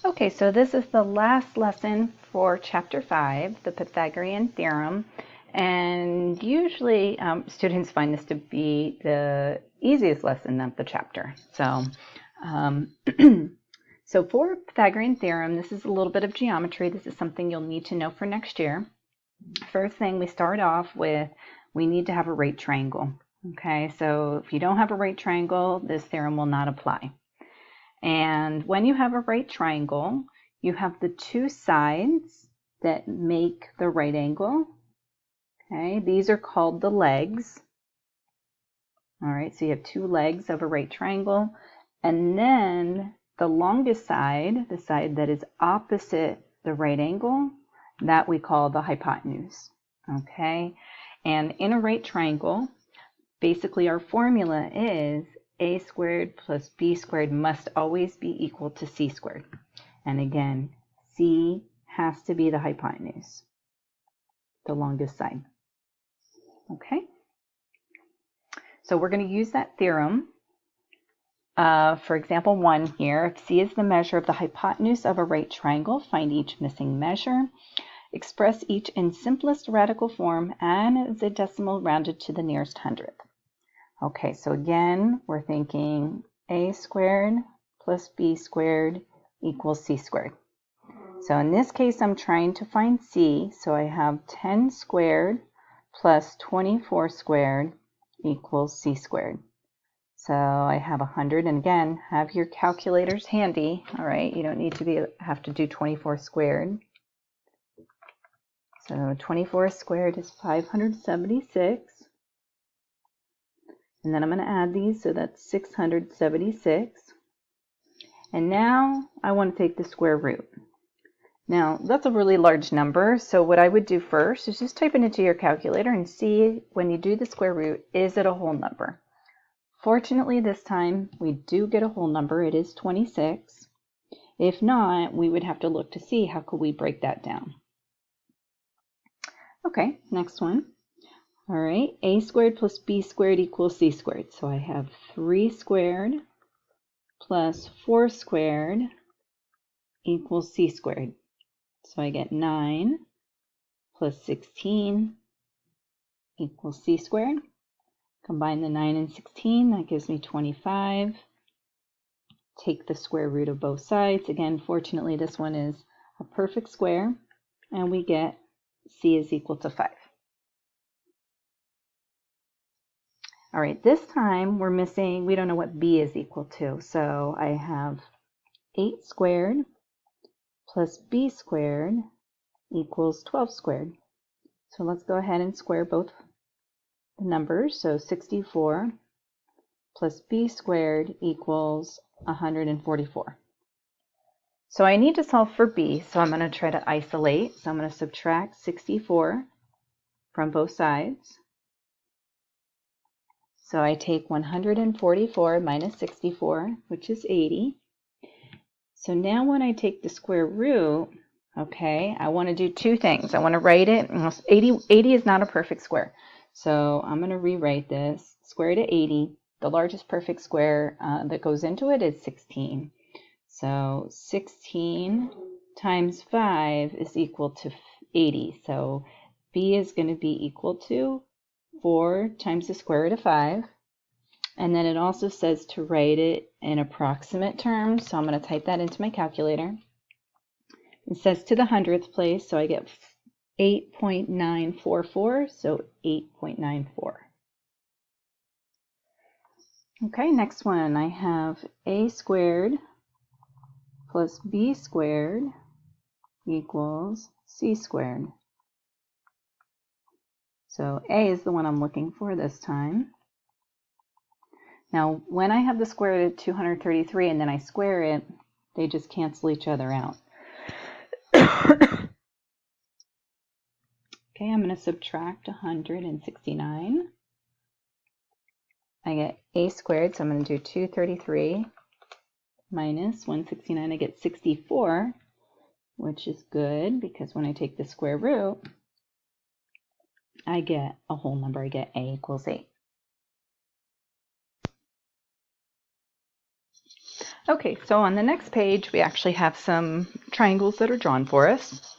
Okay, so this is the last lesson for Chapter 5, the Pythagorean Theorem. And usually students find this to be the easiest lesson of the chapter. So, so for Pythagorean Theorem, this is a little bit of geometry. This is something you'll need to know for next year. First thing we start off with, we need to have a right triangle. Okay, so if you don't have a right triangle, this theorem will not apply. And when you have a right triangle, you have the two sides that make the right angle. Okay, these are called the legs. All right, so you have two legs of a right triangle. And then the longest side, the side that is opposite the right angle, that we call the hypotenuse. Okay, and in a right triangle, basically our formula is a squared plus b squared must always be equal to c squared. And again, c has to be the hypotenuse, the longest side. Okay? So we're going to use that theorem. For example 1 here, if c is the measure of the hypotenuse of a right triangle, find each missing measure. Express each in simplest radical form and as a decimal rounded to the nearest hundredth. Okay, so again, we're thinking a squared plus b squared equals c squared. So in this case, I'm trying to find c, so I have 10 squared plus 24 squared equals c squared. So I have 100, and again, have your calculators handy, all right? You don't need to have to do 24 squared. So 24 squared is 576. And then I'm going to add these, so that's 676. And now I want to take the square root. Now, that's a really large number, so what I would do first is just type it into your calculator and see when you do the square root, is it a whole number? Fortunately, this time we do get a whole number. It is 26. If not, we would have to look to see how could we break that down. Okay, next one. All right, a squared plus b squared equals c squared. So I have 3 squared plus 4 squared equals c squared. So I get 9 plus 16 equals c squared. Combine the 9 and 16, that gives me 25. Take the square root of both sides. Again, fortunately, this one is a perfect square, and we get c is equal to 5. All right, this time we're missing, we don't know what b is equal to. So I have 8 squared plus b squared equals 12 squared. So let's go ahead and square both the numbers. So 64 plus b squared equals 144. So I need to solve for b, so I'm going to try to isolate. So I'm going to subtract 64 from both sides. So I take 144 minus 64, which is 80. So now when I take the square root, okay, I want to do two things. I want to write it, 80 is not a perfect square. So I'm going to rewrite this, square root of 80. The largest perfect square that goes into it is 16. So 16 times 5 is equal to 80. So b is going to be equal to 4 times the square root of 5. And then it also says to write it in approximate terms. So I'm going to type that into my calculator. It says to the hundredth place, so I get 8.944, so 8.94. Okay, next one. I have a squared plus b squared equals c squared. So a is the one I'm looking for this time. Now, when I have the square root of 233 and then I square it, they just cancel each other out. Okay, I'm going to subtract 169. I get a squared, so I'm going to do 233 minus 169. I get 64, which is good because when I take the square root, I get a whole number. I get a equals 8. Okay, so on the next page, we actually have some triangles that are drawn for us.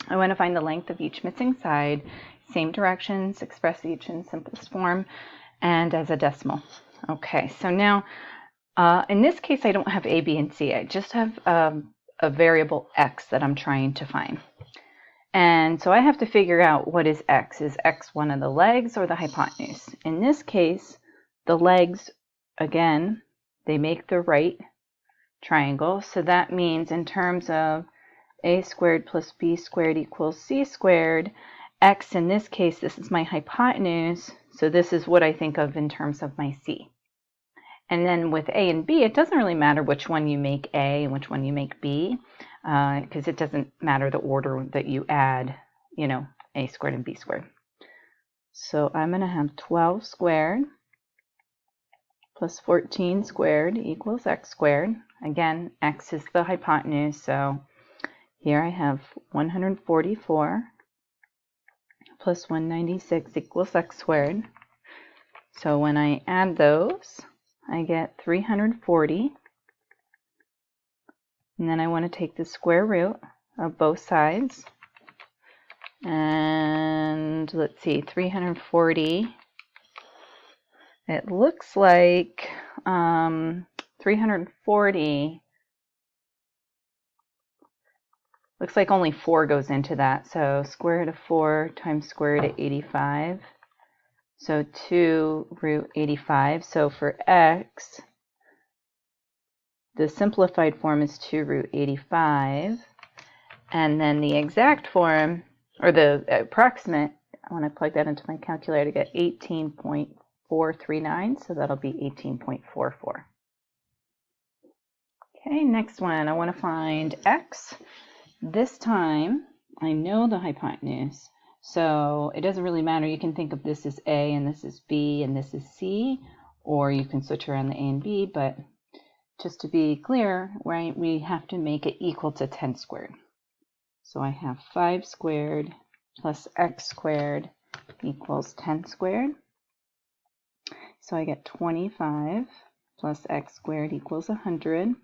I want to find the length of each missing side, same directions, express each in simplest form, and as a decimal. Okay, so now in this case, I don't have A, B, and C. I just have a variable x that I'm trying to find. And so I have to figure out what is x. Is x one of the legs or the hypotenuse? In this case, the legs, again, they make the right triangle. So that means in terms of a squared plus b squared equals c squared, x in this case, this is my hypotenuse. So this is what I think of in terms of my c. And then with A and B, it doesn't really matter which one you make A and which one you make B, because it doesn't matter the order that you add, you know, A squared and B squared. So I'm going to have 12 squared plus 14 squared equals x squared. Again, x is the hypotenuse, so here I have 144 plus 196 equals x squared. So when I add those, I get 340, and then I want to take the square root of both sides, and let's see, 340, it looks like 340, looks like only 4 goes into that, so square root of 4 times square root of 85, so 2 root 85, so for x, the simplified form is 2 root 85, and then the exact form, or the approximate, when I plug that into my calculator, I get 18.439, so that'll be 18.44. Okay, next one, I want to find x. This time, I know the hypotenuse, so it doesn't really matter. You can think of this as A, and this is B, and this is C, or you can switch around the A and B, but just to be clear, right, we have to make it equal to 10 squared. So I have 5 squared plus x squared equals 10 squared. So I get 25 plus x squared equals 100.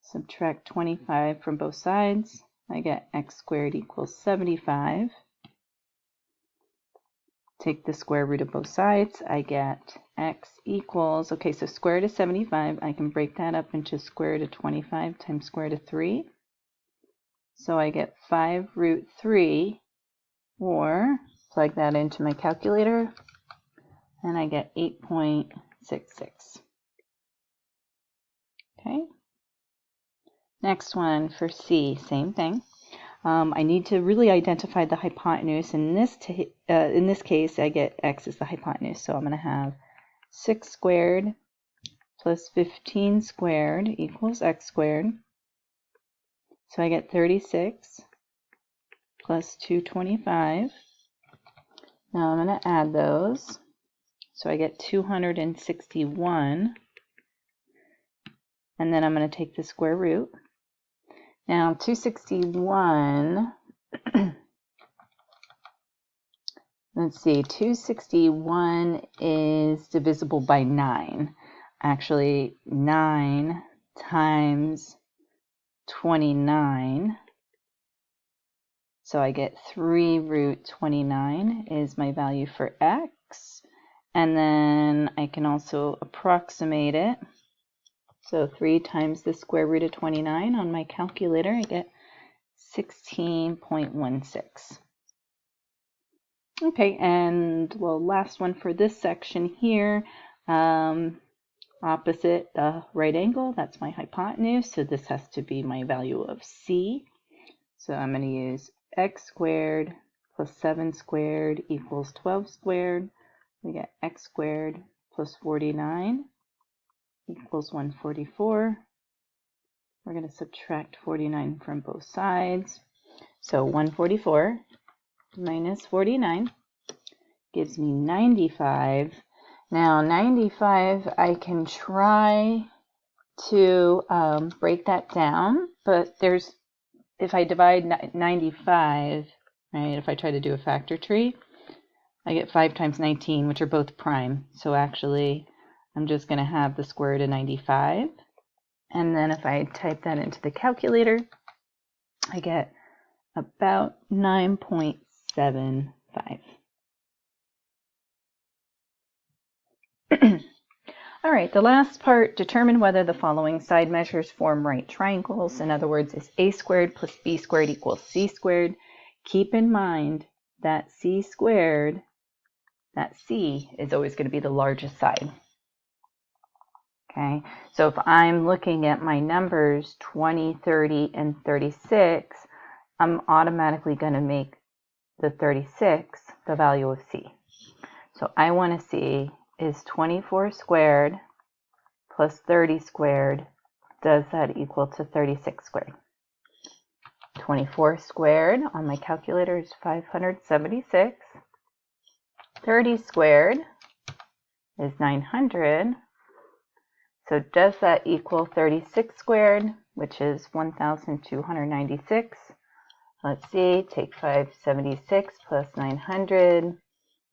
Subtract 25 from both sides. I get x squared equals 75. Take the square root of both sides. I get x equals, okay, so square root of 75, I can break that up into square root of 25 times square root of 3. So I get 5 root 3, or plug that into my calculator, and I get 8.66. Okay. Next one for C, same thing. I need to really identify the hypotenuse. In this case, I get x as the hypotenuse. So I'm going to have 6 squared plus 15 squared equals x squared. So I get 36 plus 225. Now I'm going to add those. So I get 261. And then I'm going to take the square root. Now 261, let's see, 261 is divisible by 9. Actually, 9 times 29. So I get 3 root 29 is my value for x. And then I can also approximate it. So 3 times the square root of 29 on my calculator, I get 16.16. Okay, and well, last one for this section here, opposite the right angle, that's my hypotenuse, so this has to be my value of c. So I'm going to use x squared plus 7 squared equals 12 squared. We get x squared plus 49 equals 144. We're going to subtract 49 from both sides. So 144 minus 49 gives me 95. Now 95, I can try to break that down, but if I divide 95, right, if I try to do a factor tree, I get 5 times 19, which are both prime. So actually, I'm just going to have the square root of 95. And then if I type that into the calculator, I get about 9.75. All right, the last part, determine whether the following side measures form right triangles. In other words, is a squared plus b squared equals c squared? Keep in mind that c squared, that c is always going to be the largest side. Okay, so if I'm looking at my numbers 20, 30, and 36, I'm automatically going to make the 36 the value of c. So I want to see, is 24 squared plus 30 squared, does that equal to 36 squared? 24 squared on my calculator is 576. 30 squared is 900. So does that equal 36 squared, which is 1,296? Let's see, take 576 plus 900.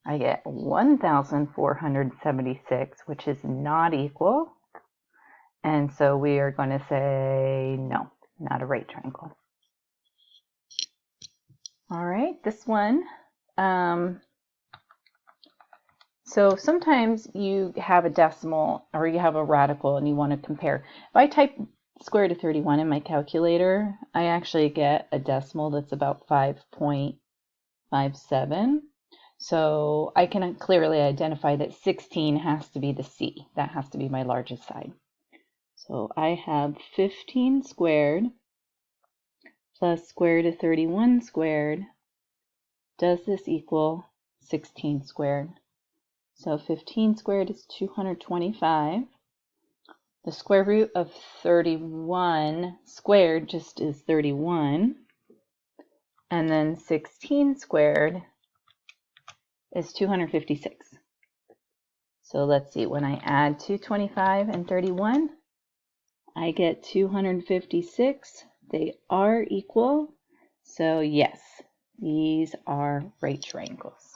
I get 1,476, which is not equal. And so we are going to say no, not a right triangle. All right, this one. So sometimes you have a decimal or you have a radical and you want to compare. If I type square root of 31 in my calculator, I actually get a decimal that's about 5.57. So I can clearly identify that 16 has to be the C. That has to be my largest side. So I have 15 squared plus square root of 31 squared. Does this equal 16 squared? So 15 squared is 225. The square root of 31 squared just is 31. And then 16 squared is 256. So let's see, when I add 225 and 31, I get 256. They are equal. So yes, these are right triangles.